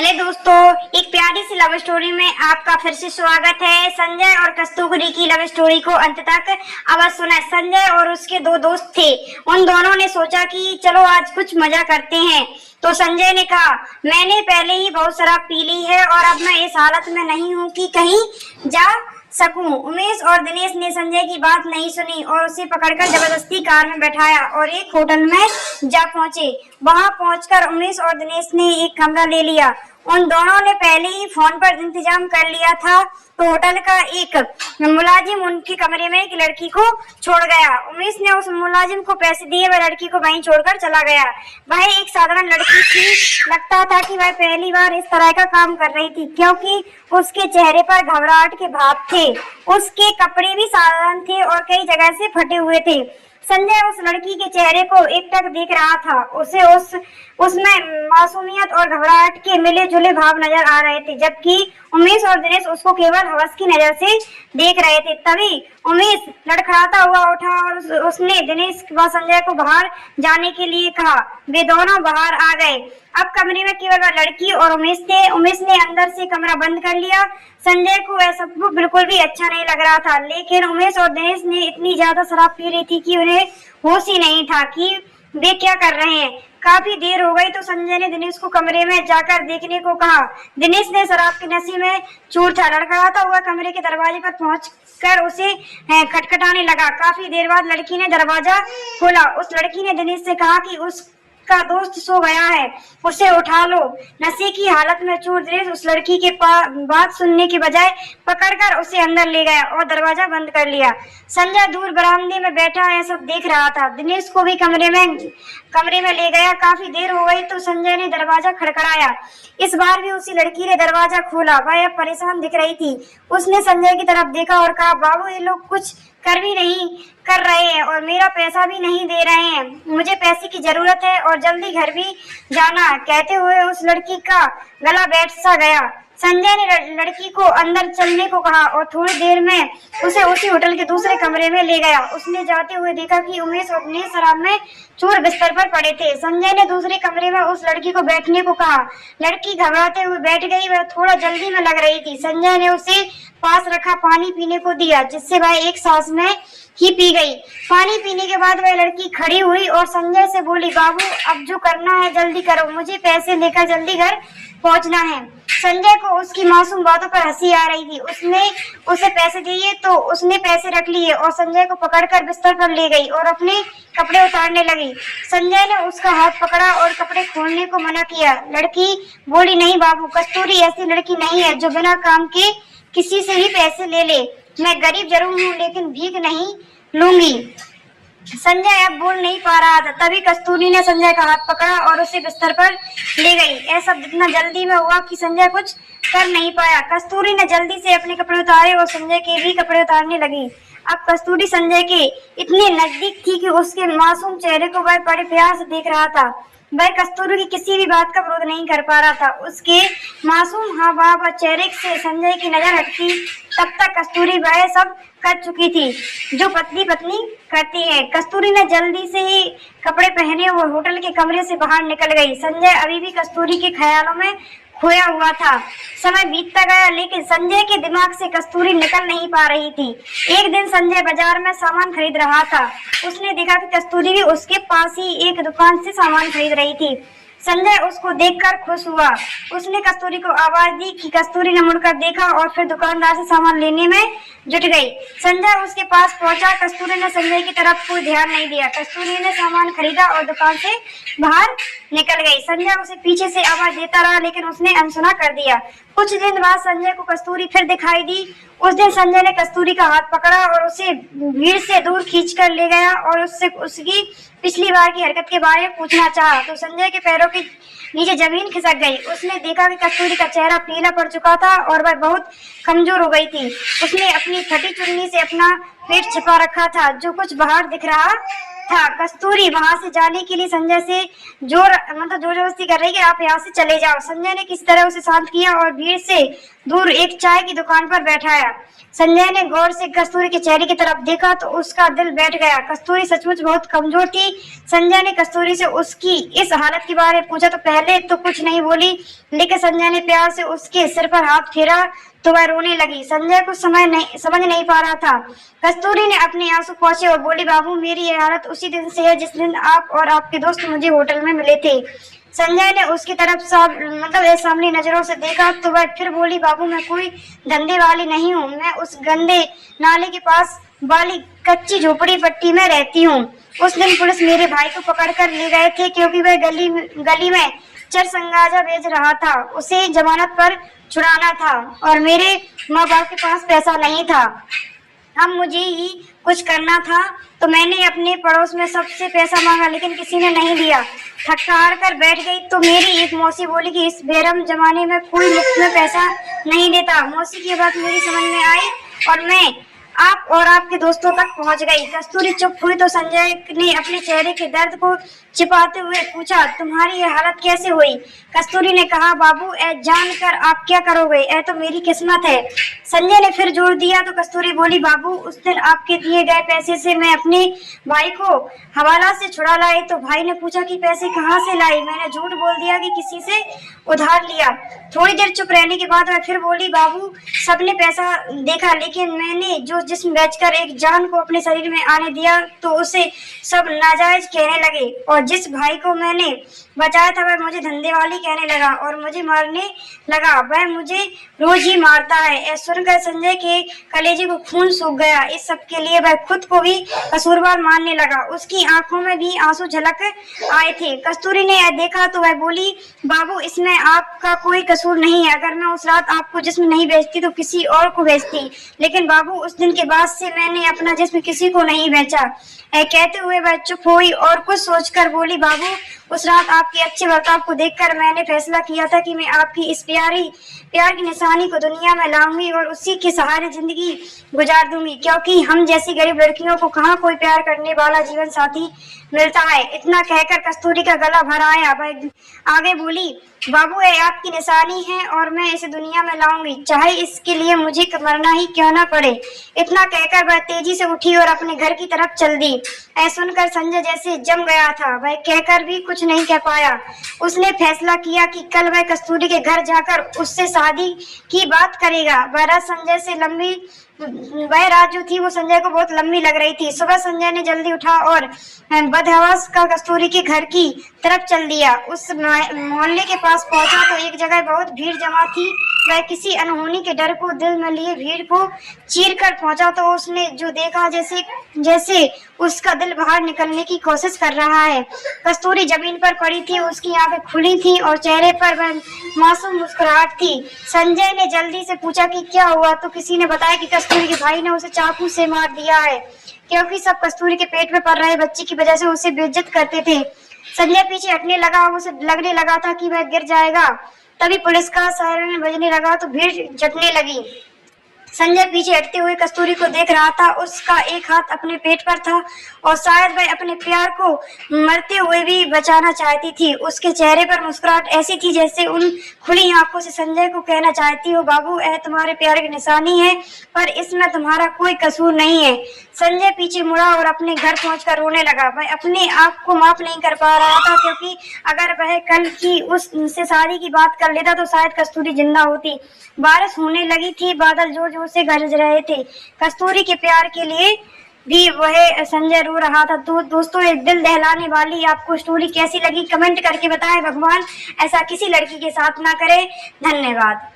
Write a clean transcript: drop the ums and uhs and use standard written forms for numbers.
Hello दोस्तों, एक प्यारी सी लव स्टोरी में आपका फिर से स्वागत है। संजय और कस्तूरी की लव स्टोरी को अंत तक अवश्य सुना। संजय और उसके दो दोस्त थे। उन दोनों ने सोचा कि चलो आज कुछ मजा करते हैं। तो संजय ने कहा, मैंने पहले ही बहुत शराब पी ली है और अब मैं इस हालत में नहीं हूँ कि कहीं जा सकूं। उमेश और दिनेश ने संजय की बात नहीं सुनी और उसे पकड़कर जबरदस्ती कार में बैठाया और एक होटल में जा पहुंचे। वहां पहुंचकर उमेश और दिनेश ने एक कमरा ले लिया। उन दोनों ने पहले ही फोन पर इंतजाम कर लिया था। तो होटल का एक मुलाजिम उनके कमरे में एक लड़की को छोड़ गया। उमेश ने उस मुलाजिम को पैसे दिए, वह लड़की को वहीं छोड़कर चला गया। वह एक साधारण लड़की थी। लगता था कि वह पहली बार इस तरह का काम कर रही थी, क्योंकि उसके चेहरे पर घबराहट के भाव थे। उसके कपड़े भी साधारण थे और कई जगह से फटे हुए थे। संजय उस लड़की के चेहरे को एकटक देख रहा था। उसे उसमें मासूमियत और घबराहट के मिले जुले भाव नजर आ रहे थे, जबकि उमेश और दिनेश उसको केवल हवस की नजर से देख रहे थे। तभी उमेश लड़खड़ाता हुआ उठा और उसने दिनेश व संजय को बाहर जाने के लिए कहा। वे दोनों बाहर आ गए। अब कमरे में केवल वह लड़की और उमेश थे। उमेश ने अंदर से कमरा बंद कर लिया। संजय को वह सब बिल्कुल भी अच्छा नहीं लग रहा था, लेकिन उमेश और दिनेश ने इतनी ज्यादा शराब पी रही थी कि उन्हें होश ही नहीं था कि वे क्या कर रहे हैं। काफी देर हो गई तो संजय ने दिनेश को कमरे में जाकर देखने को कहा। दिनेश ने शराब के नशे में चूर था। लड़खड़ाता हुआ कमरे के दरवाजे पर पहुंचकर उसे खटखटाने लगा। काफी देर बाद लड़की ने दरवाजा खोला। उस लड़की ने दिनेश से कहा कि उसका दोस्त सो गया है, उसे उठा लो। नशे की हालत में चूर दिनेश उस लड़की के बात सुनने के बजाय पकड़कर उसे अंदर ले गया और दरवाजा बंद कर लिया। संजय दूर बरामदे में बैठा यह सब देख रहा था। दिनेश को भी कमरे में ले गया। काफी देर हो गई तो संजय ने दरवाजा खड़खड़ाया। इस बार भी उसी लड़की ने दरवाजा खोला। वह अब परेशान दिख रही थी। उसने संजय की तरफ देखा और कहा, बाबू ये लोग कुछ कर भी नहीं कर रहे हैं और मेरा पैसा भी नहीं दे रहे हैं। मुझे पैसे की जरूरत है और जल्दी घर भी जाना। कहते हुए उस लड़की का गला बैठ सा गया। संजय ने लड़की को अंदर चलने को कहा और थोड़ी देर में उसे उसी होटल के दूसरे कमरे में ले गया। उसने जाते हुए देखा कि उमेश और दिनेश शराब में चूर बिस्तर पर पड़े थे। संजय ने दूसरे कमरे में उस लड़की को बैठने को कहा। लड़की घबराते हुए बैठ गई। वह थोड़ा जल्दी में लग रही थी। संजय ने उसे पास रखा पानी पीने को दिया, जिससे वह एक सांस में ही पी गई। पानी पीने के बाद वह लड़की खड़ी हुई और संजय से बोली, बाबू अब जो करना है जल्दी करो, मुझे पैसे लेकर जल्दी घर पहुंचना है। संजय को उसकी मासूम बातों पर हंसी आ रही थी। उसने उसे पैसे दिए तो उसने पैसे रख लिए और संजय को पकड़कर बिस्तर पर ले गई और अपने कपड़े उतारने लगी। संजय ने उसका हाथ पकड़ा और कपड़े खोलने को मना किया। लड़की बोली, नहीं बाबू, कस्तूरी ऐसी लड़की नहीं है जो बिना काम के किसी से ही पैसे ले ले। मैं गरीब जरूर हूँ लेकिन भीख नहीं लूंगी। संजय अब बोल नहीं पा रहा था। तभी कस्तूरी ने संजय का हाथ पकड़ा और उसे बिस्तर पर ले गई। ऐसा इतना जल्दी में हुआ कि संजय कुछ कर नहीं पाया। कस्तूरी ने जल्दी से अपने कपड़े उतारे और संजय के भी कपड़े उतारने लगी। अब कस्तूरी संजय के इतने नजदीक थी कि उसके मासूम चेहरे को वह बड़े प्यार से देख रहा था। वह कस्तूरी की किसी भी बात का विरोध नहीं कर पा रहा था। उसके मासूम हाव भाव और चेहरे से संजय की नजर हटती, तब तक कस्तूरी वह सब कर चुकी थी जो पत्नी करती है। कस्तूरी ने जल्दी से ही कपड़े पहने और होटल के कमरे से बाहर निकल गई। संजय अभी भी कस्तूरी के ख्यालों में खोया हुआ था। समय बीतता गया लेकिन संजय के दिमाग से कस्तूरी निकल नहीं पा रही थी। एक दिन संजय बाजार में सामान खरीद रहा था। उसने देखा कि कस्तूरी भी उसके पास ही एक दुकान से सामान खरीद रही थी। संजय उसको देखकर खुश हुआ। उसने कस्तूरी को आवाज दी कि कस्तूरी ने मुड़कर देखा और फिर दुकानदार से सामान लेने में जुट गई। संजय उसके पास पहुंचा। कस्तूरी ने संजय की तरफ कोई ध्यान नहीं दिया। कस्तूरी ने सामान खरीदा और दुकान से बाहर निकल गई। संजय उसे पीछे से आवाज देता रहा लेकिन उसने अनसुना कर दिया। कुछ दिन बाद संजय को कस्तूरी फिर दिखाई दी। उस दिन संजय ने कस्तूरी का हाथ पकड़ा और उसे भीड़ से दूर खींचकर ले गया और उससे उसकी पिछली बार की हरकत के बारे में पूछना चाहा तो संजय के पैरों के नीचे जमीन खिसक गई। उसने देखा कि कस्तूरी का चेहरा पीला पड़ चुका था और वह बहुत कमजोर हो गई थी। उसने अपनी फटी चुन्नी से अपना पेट छिपा रखा था, जो कुछ बाहर दिख रहा था। कस्तूरी वहां से जाने के लिए संजय से जोर जबरदस्ती कर रही कि आप यहाँ से चले जाओ। संजय ने किस तरह उसे शांत किया और भीड़ से दूर एक चाय की दुकान पर बैठाया। संजय ने गौर से कस्तूरी के चेहरे की तरफ देखा तो उसका दिल बैठ गया। कस्तूरी सचमुच बहुत कमजोर थी। संजय ने कस्तूरी से उसकी इस हालत के बारे में पूछा तो पहले तो कुछ नहीं बोली, लेकिन संजय ने प्यार से उसके सिर पर हाथ फेरा तो वह रोने लगी। संजय को समझ नहीं पा रहा था। कस्तूरी ने अपने आंसू पोंछे और बोली, बाबू मेरी ये हालत उसी दिन से है जिस दिन आप और आपके दोस्त मुझे होटल में मिले थे। संजय ने उसकी तरफ सामने नजरों से देखा तो वह फिर बोली, बाबू मैं कोई धंधे वाली नहीं हूँ, मैं उस गंदे नाले के पास वाली कच्ची झोपड़ी पट्टी में रहती हूँ। उस दिन पुलिस मेरे भाई को पकड़ कर ले गए थे क्योंकि वह गली में चरसंगाजा बेच रहा था। उसे जमानत पर छुड़ाना था और मेरे माँ बाप के पास पैसा नहीं था। अब मुझे ही कुछ करना था तो मैंने अपने पड़ोस में सबसे पैसा मांगा, लेकिन किसी ने नहीं दिया। थक हार कर बैठ गई तो मेरी एक मौसी बोली कि इस बेरहम जमाने में कोई मुफ्त में पैसा नहीं देता। मौसी की बात मेरी समझ में आई और मैं आप और आपके दोस्तों तक पहुंच गई। कस्तूरी चुप हुई तो संजय ने अपने चेहरे के दर्द को छिपाते हुए पूछा, तुम्हारी ये हालत कैसे हुई? कस्तूरी ने कहा, बाबू ऐ जान कर आप क्या करोगे, ऐ तो मेरी किस्मत है। संजय ने फिर जोर दिया तो कस्तूरी बोली, बाबू उस दिन आपके दिए गए पैसे से मैं अपने भाई को हवाला से छुड़ा लाई। तो भाई ने पूछा कि पैसे कहाँ से लाई? मैंने झूठ बोल दिया कि किसी से उधार लिया। थोड़ी देर चुप रहने के बाद वह फिर बोली, बाबू सबने पैसा देखा, लेकिन मैंने जो जिस्म बेचकर एक जान को अपने शरीर में आने दिया तो उसे सब नाजायज कहने लगे, और जिस भाई को मैंने बचाया था वह मुझे धंधे वाली कहने लगा और मुझे मारने लगा। वह मुझे रोज ही मारता है। ऐसा सुनकर संजय के कलेजे को खून सूख गया। इस सब के लिए वह खुद को भी कसूरवार मानने लगा। उसकी आंखों में भी आंसू झलक आए थे। कस्तूरी ने यह देखा तो वह बोली, बाबू इसमें आपका कोई कसूर नहीं है। अगर मैं उस रात आपको जिस्म नहीं बेचती तो किसी और को बेचती, लेकिन बाबू उस दिन के बाद से मैंने अपना जिस्म किसी को नहीं बेचा। कहते हुए वह चुप हुई और कुछ सोचकर बोली, बाबू उस रात आपके अच्छे बर्ताव को देखकर मैंने फैसला किया था कि मैं आपकी इस प्यार की निशानी को दुनिया में लाऊंगी और उसी के सहारे जिंदगी गुजार दूंगी, क्योंकि हम जैसी गरीब लड़कियों को कहाँ कोई प्यार करने वाला जीवन साथी मिलता है। इतना कहकर कस्तूरी का गला भर आया। वह आगे बोली, बाबू ये आपकी निशानी है और मैं इसे दुनिया में लाऊंगी, चाहे इसके लिए मुझे मरना ही क्यों न पड़े। इतना कहकर वह तेजी से उठी और अपने घर की तरफ चल दी। ऐसा सुनकर संजय जैसे जम गया था। वह कहकर भी कुछ नहीं कह पाया। उसने फैसला किया कि कल वह कस्तूरी के घर जाकर उससे शादी की बात करेगा। वह रात जो थी वो संजय को बहुत लंबी लग रही थी। सुबह संजय ने जल्दी उठा और बदहवास का कस्तूरी के घर की तरफ चल दिया। उस मोहल्ले के पास पहुंचा तो एक जगह बहुत भीड़ जमा थी। वह किसी अनहोनी के डर को दिल में लिए भीड़ को चीर कर पहुंचा तो उसने जो देखा जैसे उसका दिल बाहर निकलने की कोशिश कर रहा है। कस्तूरी जमीन पर पड़ी थी, उसकी आंखें खुली थी और चेहरे पर वह मासूम मुस्कुराहट थी। संजय ने जल्दी से पूछा कि क्या हुआ तो किसी ने बताया कि कस्तूरी के भाई ने उसे चाकू से मार दिया है, क्योंकि सब कस्तूरी के पेट में पल रहे बच्चे की वजह से उसे बेइज्जत करते थे। संजय पीछे हटने लगा। उसे लगने लगा था कि वह गिर जाएगा। तभी पुलिस का सायरन बजने लगा तो भीड़ जुटने लगी। संजय पीछे हटते हुए कस्तूरी को देख रहा था। उसका एक हाथ अपने पेट पर था और शायद वह अपने प्यार को मरते हुए भी बचाना चाहती थी। उसके चेहरे पर मुस्कुराहट ऐसी थी जैसे उन खुली आंखों से संजय को कहना चाहती हो, बाबू यह तुम्हारे प्यार की निशानी है पर इसमें तुम्हारा कोई कसूर नहीं है। संजय पीछे मुड़ा और अपने घर पहुंचकर रोने लगा। वह अपने आप को माफ नहीं कर पा रहा था, क्योंकि अगर वह कल की उससे शादी की बात कर लेता तो शायद कस्तूरी जिंदा होती। बारिश होने लगी थी, बादल जोर जोर से गरज रहे थे। कस्तूरी के प्यार के लिए भी वह संजय रो रहा था। तो दोस्तों, एक दिल दहलाने वाली आपको स्टोरी कैसी लगी कमेंट करके बताएं। भगवान ऐसा किसी लड़की के साथ ना करे। धन्यवाद।